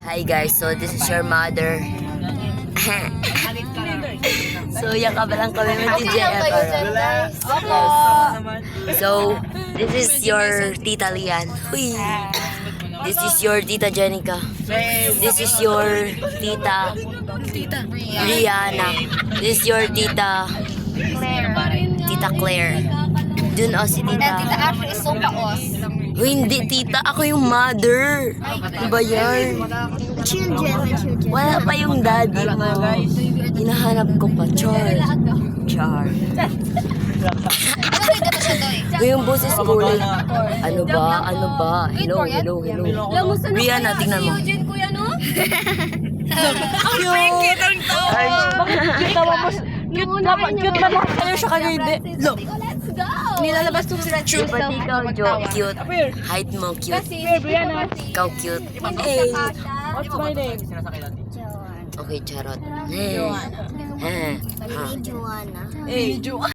Hi guys, so this is your mother. So yakabalan kami ng TJF. So this is your Tita Lian. Huy. This is your Tita Jenica. This is your Tita Rihanna. This is your Tita Claire. Dun si Tita. Tita Ashley is so kaos. Uy, hindi tita. Ako yung mother. Ano ba yan? Children. Wala pa yung daddy mo. Hinahanap ko pa. Char. Ano rin dito siya doy? Uy, yung boses ko ulit. Ano ba? Hello. Rihanna, tingnan mo. Eugene kuya no? Cute ba lahat kayo sa kanya hindi? Look. Let's go! Nilalabas ko sila Si pati ikaw, Jo. Cute. Height mo, cute. Ikaw, cute. Eh. What's my name? Okay, charot. Joanna. Eh. Joanna. Eh,